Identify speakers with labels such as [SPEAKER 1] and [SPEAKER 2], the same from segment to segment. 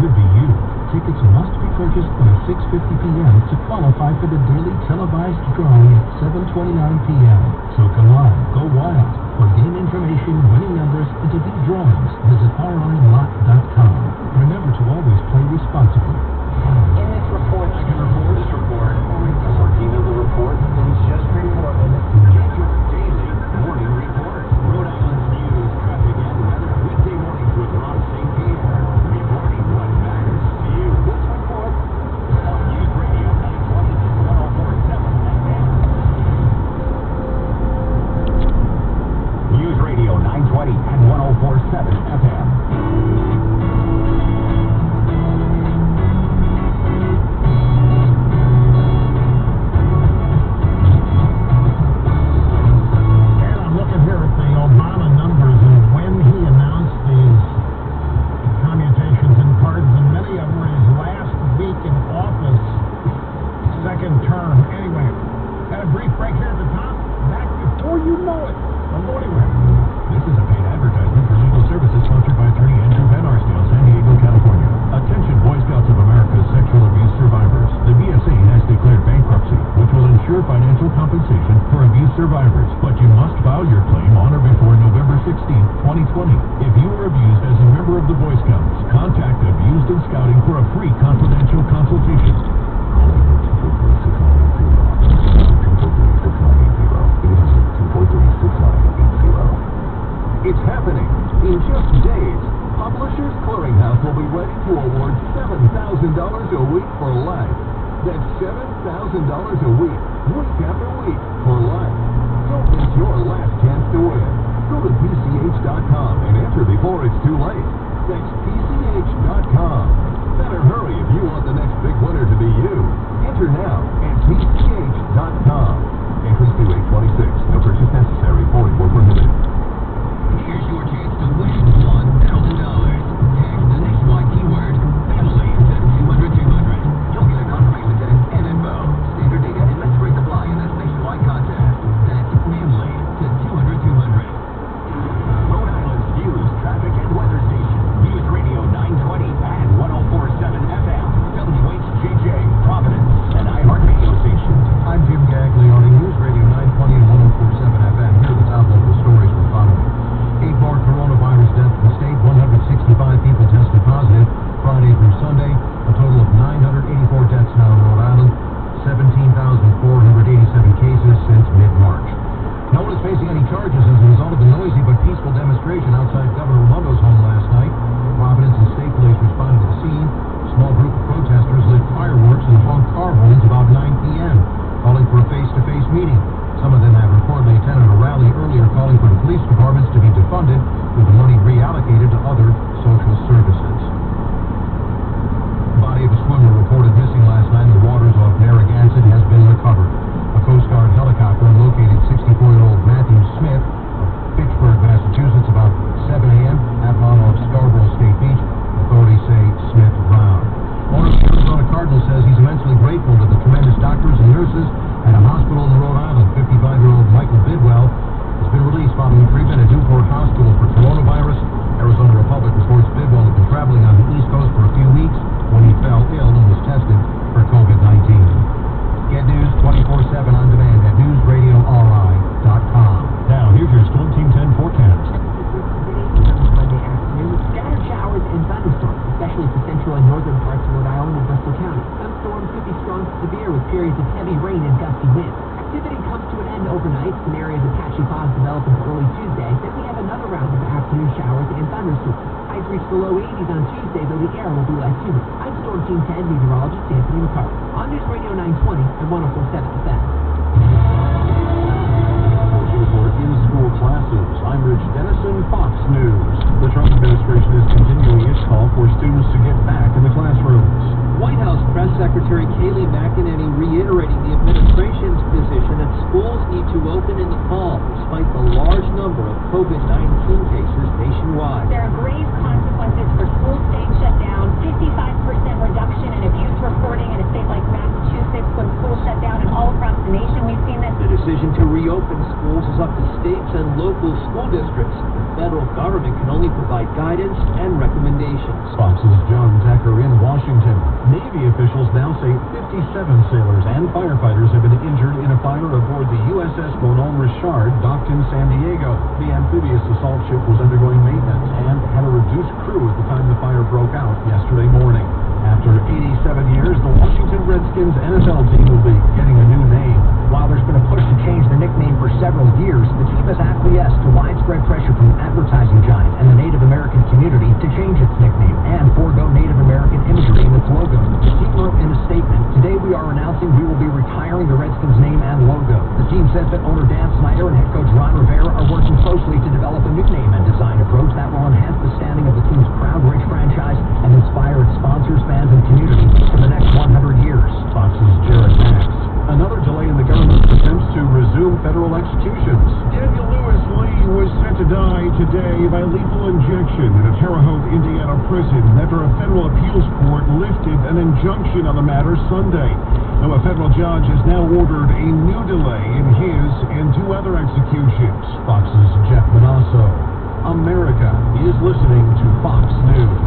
[SPEAKER 1] could be you. Tickets must be purchased by 6:50 p.m. to qualify for the daily televised drawing at 7:29 p.m. So come on, go wild. For game information, winning numbers, and to view drawings, visit rilot.com. Remember to always play responsibly.
[SPEAKER 2] In this report, I can report this report. Working of the report, things just reported. Get your daily morning report. Rhode Island's news, traffic, and weather. Weekday mornings with Rob St. Pierre. Reporting what matters to you. This report on News Radio 920 and 104.7 FM. News Radio 920 and 104.7 FM.
[SPEAKER 1] Survivors, but you must file your claim on or before November 16, 2020. If you were abused as a member of the Boy Scouts, contact Abused in Scouting for a free confidential consultation. It's happening. In just days, Publishers Clearinghouse will be ready to award $7,000 a week for life. That's $7,000 a week, week after week, for life. Don't miss your last chance to win. Go to PCH.com and enter before it's too late. That's PCH.com. Better hurry if you want the next big winner to be you. Enter now at PCH.com. Entries due 8/26. No purchase necessary. Void where prohibited.
[SPEAKER 2] Here's your chance to win $1,000. Text the nationwide keyword family to 200-200. You'll get a confirmation text and info. Standard data and message rates apply in this nationwide contest. That's family to 200-200. Rhode Island's news, traffic, and weather station. News Radio 920 and 104.7 FM. WHJJ, Providence, and iHeartRadio station.
[SPEAKER 1] I'm Jim Gaglione, News Radio 920 and 104.7 FM. Here are the top local stories we're following. 8 more coronavirus deaths in the state. 165 people tested positive Friday through Sunday. A total of 984 deaths now in Rhode Island. 17,487 cases since mid-March. No one is facing any charges as a result of the noisy but peaceful demonstration outside Governor Raimondo's home last night. Providence and state police responded to the scene. A small group of protesters lit fireworks and honked car horns about 9 p.m., calling for a face-to-face meeting. Some of them have reportedly attended a rally earlier calling for the police departments to be defunded with the money reallocated to other social services. The body of a swimmer reported missing last night in the waters off Narragansett has been recovered. A Coast Guard helicopter located 64-year-old Matthew Smith of Fitchburg, Massachusetts, about 7 a.m. half mile off Scarborough State Beach. Authorities say Smith drowned. Owner of the Arizona Cardinals says he's immensely grateful to the tremendous doctors and nurses at a hospital in Rhode Island. 55-year-old Michael Bidwell has been released following treatment at Newport Hospital for coronavirus. Arizona Republic reports Bidwell had been traveling on the East Coast for a few weeks when he fell ill and was tested for COVID-19. Get news 24/7 on demand at newsradiori.com. Now, here's your Storm Team 10 forecast.
[SPEAKER 3] Monday afternoon, scattered showers and thunderstorms, especially for central and northern parts of Rhode Island and Bristol County. Some storms could be strong to severe with periods of heavy rain and gusty winds. Activity comes to an end overnight. Some areas of patchy fog develop into early Tuesday. Then we have another round of afternoon showers and thunderstorms. Highs reach the low 80s on Tuesday, though the air will be less humid. I'm Storm Team 10 meteorologist Anthony McCarthy on News Radio 920 and 104.7 FM.
[SPEAKER 1] For in-school classes, I'm Rich Dennison, Fox News. The Trump administration is continuing its call for students to get back in the classrooms.
[SPEAKER 4] White House Press Secretary Kayleigh McEnany reiterating the administration's position that schools need to open in the fall, despite the large number of COVID-19 cases nationwide.
[SPEAKER 5] There are grave consequences for schools staying shut down. 55% reduction in abuse reporting in a state like Massachusetts when schools shut down, and all across the nation we've seen this.
[SPEAKER 4] The decision to reopen schools is up to states and local school districts. The federal government can only provide guidance and recommendations.
[SPEAKER 1] Fox's John Zachary. Navy officials now say 57 sailors and firefighters have been injured in a fire aboard the USS Bonhomme Richard, docked in San Diego. The amphibious assault ship was undergoing maintenance and had a reduced crew at the time the fire broke out yesterday morning. After 87 years, the Washington Redskins NFL team will be getting a new name.
[SPEAKER 3] While there's been a push to change the nickname for several years, the team has acquiesced to widespread pressure from advertising giant and the Native American community to change its nickname and forego Native American imagery in its logo. The team wrote in a statement, "Today we are announcing we will be retiring the Redskins name and logo." The team says that owner Dan Snyder and head coach Ron Rivera are working closely to develop a new name and design approach that will enhance the standing of the team's proud, rich franchise and inspire its sponsors, fans, and community for the next 100 years.
[SPEAKER 1] Fox's Jared Max. Another delay in the government's attempts to resume federal executions.
[SPEAKER 6] Daniel Lewis Lee was set to die today by lethal injection in a Terre Haute, Indiana prison after a federal appeals court lifted an injunction on the matter Sunday. Now, a federal judge has now ordered a new delay in his and two other executions.
[SPEAKER 1] Fox's Jeff Manasso. America is listening to Fox News.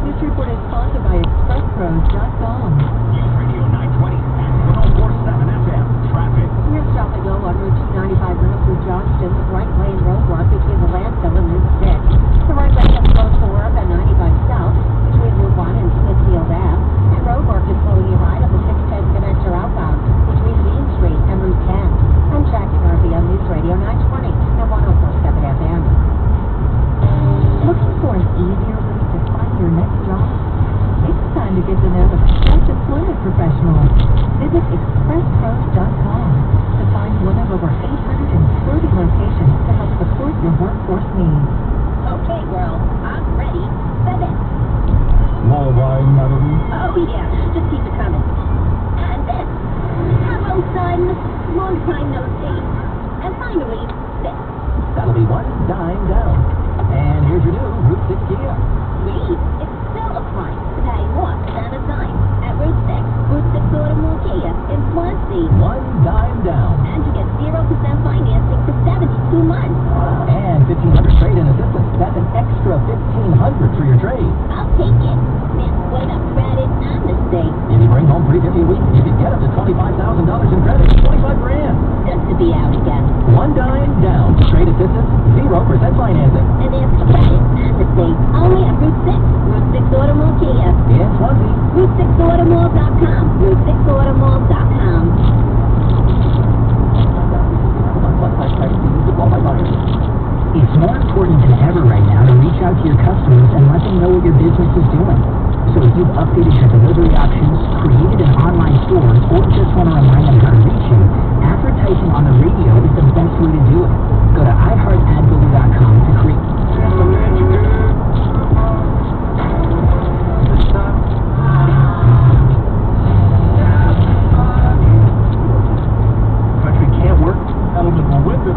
[SPEAKER 5] This report is sponsored by ExpressPros.com.
[SPEAKER 2] News Radio 920 and 104.7 FM. Traffic.
[SPEAKER 5] Here's traffic low on Route 295 north through Johnston, with right lane roadblock between the landfill and Route 6. The right lane is closed for work on 95 south between Route 1 and Smithfield Ave. And roadwork is slowing you right up the 610 connector outbound between Main Street and Route 10. I'm Jackie Murphy on News Radio 920 and 104.7 FM. Looking for an easier way to find your next job? It's time to get to know the best employment professionals. Visit ExpressPros.com to find one of over 830 locations to help support your workforce needs. Okay, girl, I'm ready for this.
[SPEAKER 6] More wine, madam?
[SPEAKER 5] Oh, yeah, just keep it coming. And this. Hello, son. Long time no see. And finally, this.
[SPEAKER 3] That'll be one dime down. And here's your new Route 6 Kia.
[SPEAKER 5] Sweet. It's still a price to pay more than a dime at Route 6 Automall Kia in Swansea.
[SPEAKER 3] One dime down.
[SPEAKER 5] And you get 0% financing for 72 months.
[SPEAKER 3] And 1,500 trade-in assistance. That's an extra 1,500 for your trade.
[SPEAKER 5] I'll take it. Now, what about credit and the state?
[SPEAKER 3] If you bring home $350 a week, you can get up to $25,000 in credit. 25 grand.
[SPEAKER 5] Just to be out again.
[SPEAKER 3] One dime down. Trade assistance, 0% financing.
[SPEAKER 5] And there's credit and the state. Only at Route 6. Route 6 Automall Kia.
[SPEAKER 3] In Swansea.
[SPEAKER 5] Route6automall.com. Route6automall.com.
[SPEAKER 3] It's more important than ever right now to reach out to your customers and let them know what your business is doing. So if you've updated your delivery options, created an online store, or just want to remind them how to reach you, advertising on the radio is the best way to do it. Go to iHeartAdBuilder.com to create.
[SPEAKER 6] Country can't work. Element will win them.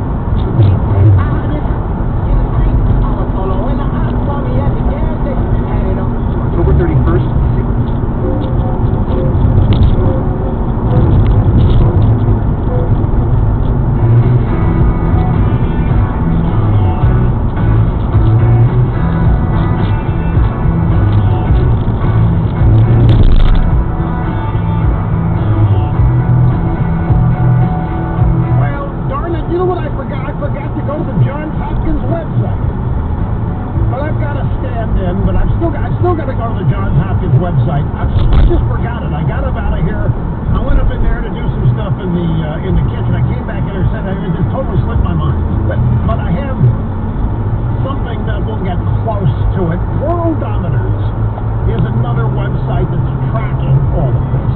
[SPEAKER 1] October
[SPEAKER 6] Well, darn it, you know what I forgot? I forgot to go to the Johns Hopkins website. Well, I've got to stand in, but I've still got to go to the Johns Hopkins website. I just forgot it. I got up out of here. I went up in there to do some stuff in the kitchen. I came back in here and said it just totally slipped my mind. But I have something that will get close to it. Worldometers is another website that's tracking all of this.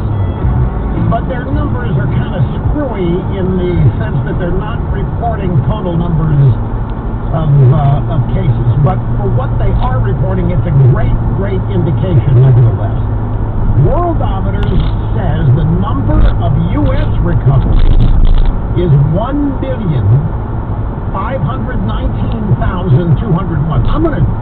[SPEAKER 6] But their numbers are kind of screwy in the sense that they're not reporting total numbers of cases. But for what they are reporting, it's a great indication nevertheless. Worldometers says the number of U.S. recoveries is 1,519,201. I'm going to